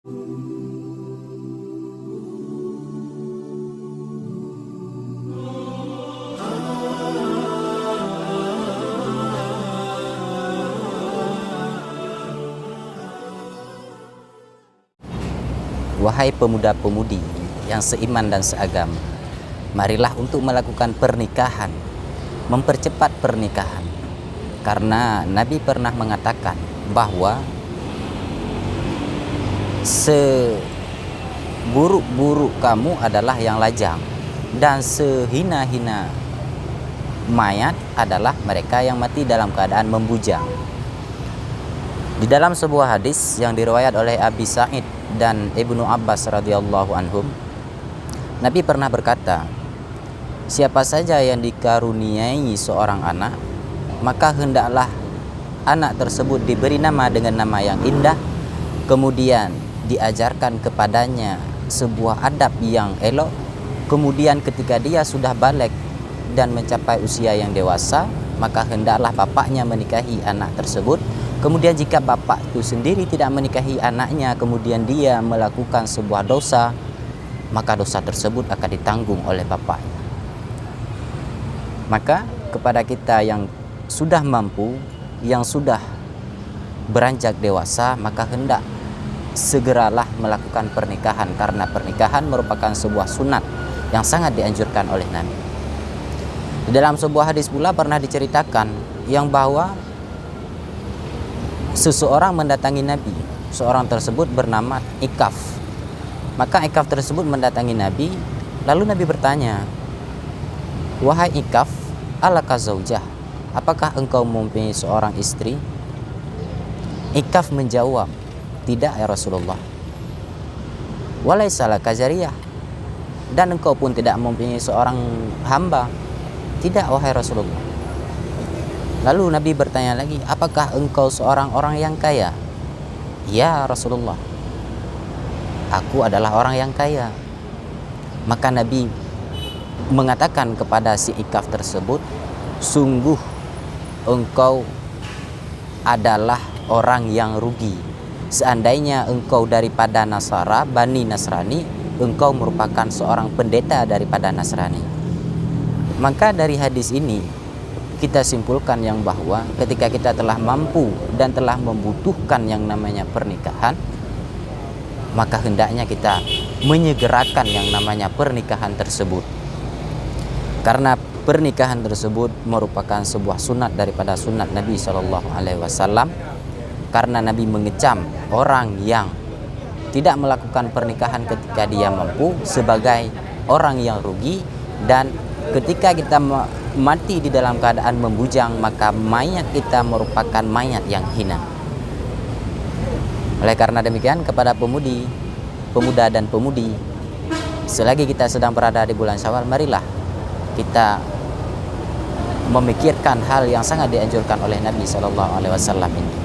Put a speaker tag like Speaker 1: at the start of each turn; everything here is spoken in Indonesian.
Speaker 1: Wahai pemuda-pemudi yang seiman dan seagama, marilah untuk melakukan pernikahan, mempercepat pernikahan. Karena Nabi pernah mengatakan bahwa seburuk-buruk kamu adalah yang lajang, dan sehina-hina mayat adalah mereka yang mati dalam keadaan membujang. Di dalam sebuah hadis yang diriwayat oleh Abi Sa'id dan Ibnu Abbas radhiyallahu anhum, Nabi pernah berkata, siapa saja yang dikaruniai seorang anak, maka hendaklah anak tersebut diberi nama dengan nama yang indah, kemudian diajarkan kepadanya sebuah adab yang elok, kemudian ketika dia sudah balik dan mencapai usia yang dewasa, maka hendaklah bapaknya menikahi anak tersebut. Kemudian jika bapak itu sendiri tidak menikahi anaknya, kemudian dia melakukan sebuah dosa, maka dosa tersebut akan ditanggung oleh bapaknya. Maka kepada kita yang sudah mampu, yang sudah beranjak dewasa, maka hendak segeralah melakukan pernikahan, karena pernikahan merupakan sebuah sunat yang sangat dianjurkan oleh Nabi. Di dalam sebuah hadis pula pernah diceritakan yang bahwa seseorang mendatangi Nabi, seorang tersebut bernama Ikaf. Maka Ikaf tersebut mendatangi Nabi, lalu Nabi bertanya, wahai Ikaf, alaka zaujah, apakah engkau mempunyai seorang istri? Ikaf menjawab, tidak ya Rasulullah. Walaisa laka jariyah, dan engkau pun tidak mempunyai seorang hamba? Tidak wahai Rasulullah. Lalu Nabi bertanya lagi, apakah engkau seorang orang yang kaya? Ya Rasulullah, aku adalah orang yang kaya. Maka Nabi mengatakan kepada si Ikaf tersebut, sungguh engkau adalah orang yang rugi. Seandainya engkau daripada Nasara, Bani Nasrani, engkau merupakan seorang pendeta daripada Nasrani. Maka dari hadis ini kita simpulkan yang bahwa ketika kita telah mampu dan telah membutuhkan yang namanya pernikahan, maka hendaknya kita menyegerakan yang namanya pernikahan tersebut. Karena pernikahan tersebut merupakan sebuah sunat daripada sunat Nabi SAW. Karena Nabi mengecam orang yang tidak melakukan pernikahan ketika dia mampu sebagai orang yang rugi, dan ketika kita mati di dalam keadaan membujang, maka mayat kita merupakan mayat yang hina. Oleh karena demikian, kepada pemuda dan pemudi, selagi kita sedang berada di bulan Syawal, marilah kita memikirkan hal yang sangat dianjurkan oleh Nabi SAW ini.